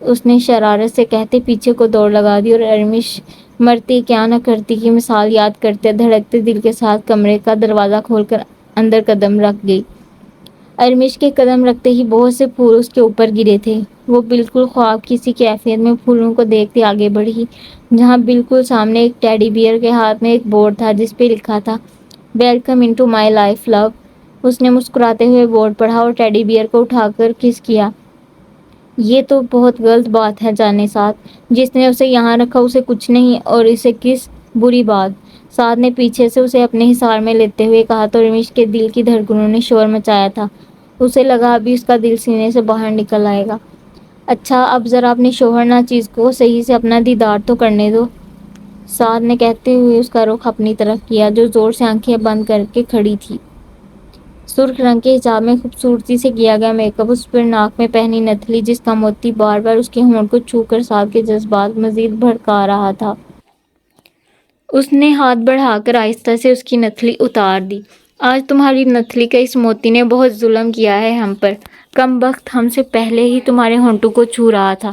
Speaker 1: اس نے شرارت سے کہتے پیچھے کو دوڑ لگا دی اور ارمش مرتی کیا نہ کرتی کی مثال یاد کرتے دھڑکتے دل کے ساتھ کمرے کا دروازہ کھول کر اندر قدم رکھ گئی۔ ارمش کے قدم رکھتے ہی بہت سے پھول اس کے اوپر گرے تھے۔ وہ بالکل خواب کی سی کیفیت میں پھولوں کو دیکھتے آگے بڑھی جہاں بالکل سامنے ایک ٹیڈی بیئر کے ہاتھ میں ایک بورڈ تھا جس پہ لکھا تھا ویلکم انٹو مائی لائف لو۔ اس نے مسکراتے ہوئے بورڈ پڑھا اور ٹیڈی بیئر کو اٹھا کر کس کیا۔ یہ تو بہت غلط بات ہے جانے سعد، جس نے اسے یہاں رکھا اسے کچھ نہیں اور اسے کس، بری بات، سعد نے پیچھے سے اسے اپنے حصار میں لیتے ہوئے کہا تو ارمش کے دل کی دھڑکنوں نے شور مچایا تھا، اسے لگا ابھی اس کا دل سینے سے باہر نکل آئے گا۔ اچھا اب ذرا اپنے شوہر ناچیز کو صحیح سے اپنا دیدار تو کرنے دو، سعد نے کہتے ہوئے اس کا رخ اپنی طرف کیا جو زور سے آنکھیں بند کر کے کھڑی تھی۔ سرخ رنگ کے حجاب میں خوبصورتی سے کیا گیا میک اپ، اس پر ناک میں پہنی نتھلی جس کا موتی بار بار اس کے ہونٹ کو چھو کر سعد کے جذبات مزید بھڑکا رہا تھا۔ اس نے ہاتھ بڑھا کر آہستہ سے اس کی نتھلی اتار دی۔ آج تمہاری نتھلی کا اس موتی نے بہت ظلم کیا ہے ہم پر، کم بخت ہم سے پہلے ہی تمہارے ہونٹوں کو چھو رہا تھا،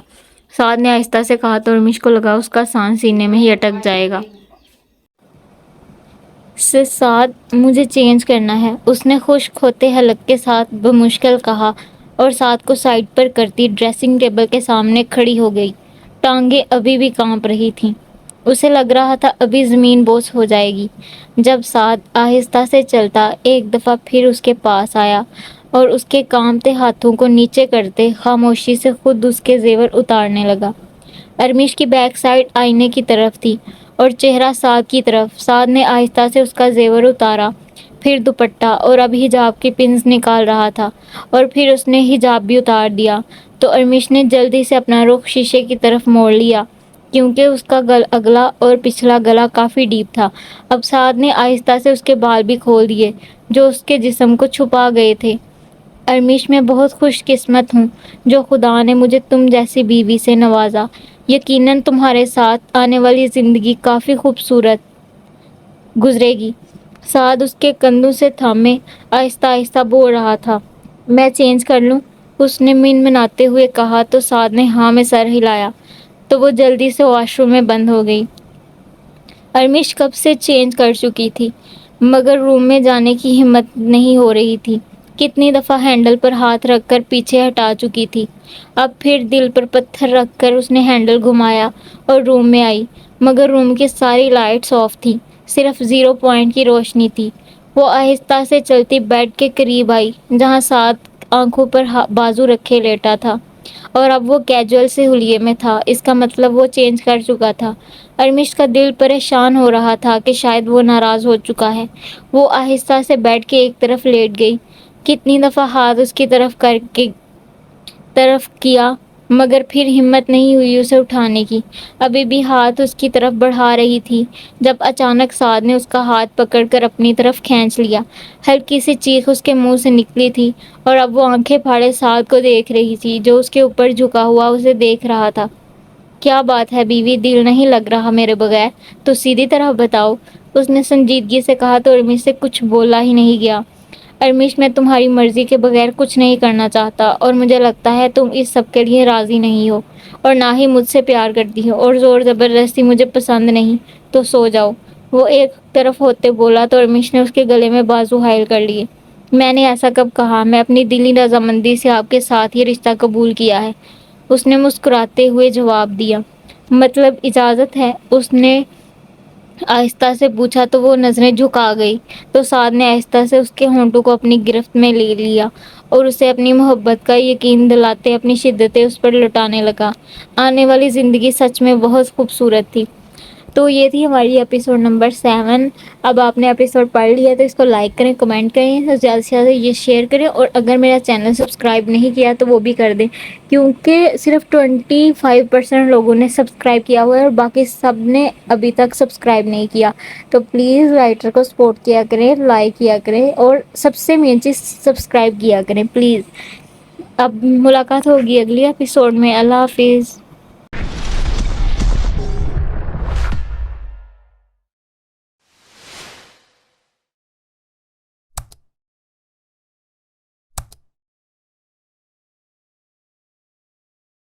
Speaker 1: سعد نے آہستہ سے کہا تو ارمیش کو لگا اس کا سانس سینے میں ہی اٹک جائے گا۔ سعد مجھے چینج کرنا ہے، اس نے خشک ہوتے حلق کے ساتھ بمشکل کہا اور سعد کو سائڈ پر کرتی ڈریسنگ ٹیبل کے سامنے کھڑی ہو گئی۔ ٹانگیں ابھی بھی کانپ رہی تھیں، اسے لگ رہا تھا ابھی زمین بوس ہو جائے گی جب سعد آہستہ سے چلتا ایک دفعہ پھر اس کے پاس آیا اور اس کے کانپتے ہاتھوں کو نیچے کرتے خاموشی سے خود اس کے زیور اتارنے لگا۔ ارمیش کی بیک سائڈ آئینے کی طرف تھی اور چہرہ سعد کی طرف۔ سعد نے آہستہ سے اس کا زیور اتارا، پھر دوپٹہ اور اب حجاب کی پنز نکال رہا تھا اور پھر اس نے حجاب بھی اتار دیا تو ارمیش نے جلدی سے اپنا رخ شیشے کی طرف موڑ لیا کیونکہ اس کا اگلا اور پچھلا گلا کافی ڈیپ تھا۔ اب سعد نے آہستہ سے اس کے بال بھی کھول دیے جو اس کے جسم کو چھپا گئے تھے۔ ارمیش میں بہت خوش قسمت ہوں جو خدا نے مجھے تم جیسی بیوی سے نوازا، یقیناً تمہارے ساتھ آنے والی زندگی کافی خوبصورت گزرے گی۔ سعد اس کے کندھوں سے تھامے آہستہ آہستہ بول رہا تھا۔ میں چینج کر لوں؟ اس نے منمناتے ہوئے کہا تو سعد نے ہاں میں سر ہلایا تو وہ جلدی سے واش روم میں بند ہو گئی۔ ارمیش کب سے چینج کر چکی تھی مگر روم میں جانے کی ہمت نہیں ہو رہی تھی۔ کتنی دفعہ ہینڈل پر ہاتھ رکھ کر پیچھے ہٹا چکی تھی، اب پھر دل پر پتھر رکھ کر اس نے ہینڈل گھمایا اور روم میں آئی مگر روم کی ساری لائٹس آف تھیں، صرف 0 پوائنٹ کی روشنی تھی۔ وہ آہستہ سے چلتی بیڈ کے قریب آئی جہاں سعد آنکھوں پر بازو رکھے لیٹا تھا اور اب وہ کیجول سے حلیے میں تھا، اس کا مطلب وہ چینج کر چکا تھا۔ ارمیش کا دل پریشان ہو رہا تھا کہ شاید وہ ناراض ہو چکا ہے۔ وہ آہستہ سے بیڈ کے ایک طرف لیٹ گئی، کتنی دفعہ ہاتھ اس کی طرف کیا مگر پھر ہمت نہیں ہوئی اسے اٹھانے کی، ابھی بھی ہاتھ اس کی طرف بڑھا رہی تھی جب اچانک سعد نے اس کا ہاتھ پکڑ کر اپنی طرف کھینچ لیا۔ ہلکی سی چیخ اس کے منہ سے نکلی تھی اور اب وہ آنکھیں پھاڑے سعد کو دیکھ رہی تھی جو اس کے اوپر جھکا ہوا اسے دیکھ رہا تھا۔ کیا بات ہے بیوی، دل نہیں لگ رہا میرے بغیر؟ تو سیدھی طرح بتاؤ، اس نے سنجیدگی سے کہا تو ارمیش سے کچھ بولا ہی نہیں گیا۔ ارمیش میں تمہاری مرضی کے بغیر کچھ نہیں کرنا چاہتا اور مجھے لگتا ہے تم اس سب کے لیے راضی نہیں ہو اور نہ ہی مجھ سے پیار کرتی ہو اور زور زبردستی مجھے پسند نہیں، تو سو جاؤ، وہ ایک طرف ہوتے بولا تو ارمیش نے اس کے گلے میں بازو حائل کر لیے۔ میں نے ایسا کب کہا؟ میں اپنی دلی رضامندی سے آپ کے ساتھ یہ رشتہ قبول کیا ہے، اس نے مسکراتے ہوئے جواب دیا۔ مطلب اجازت ہے؟ اس نے آہستہ سے پوچھا تو وہ نظریں جھکا گئی تو سعد نے آہستہ سے اس کے ہونٹوں کو اپنی گرفت میں لے لیا اور اسے اپنی محبت کا یقین دلاتے اپنی شدتیں اس پر لٹانے لگا۔ آنے والی زندگی سچ میں بہت خوبصورت تھی۔ تو یہ تھی ہماری ایپیسوڈ نمبر 7۔ اب آپ نے ایپیسوڈ پڑھ لیا تو اس کو لائک کریں، کمنٹ کریں، زیادہ سے زیادہ یہ شیئر کریں اور اگر میرا چینل سبسکرائب نہیں کیا تو وہ بھی کر دیں کیونکہ صرف 25% لوگوں نے سبسکرائب کیا ہوا ہے اور باقی سب نے ابھی تک سبسکرائب نہیں کیا۔ تو پلیز رائٹر کو سپورٹ کیا کریں، لائک کیا کریں اور سب سے مین چیز سبسکرائب کیا کریں پلیز۔ اب ملاقات ہوگی اگلی ایپیسوڈ میں۔ اللہ حافظ۔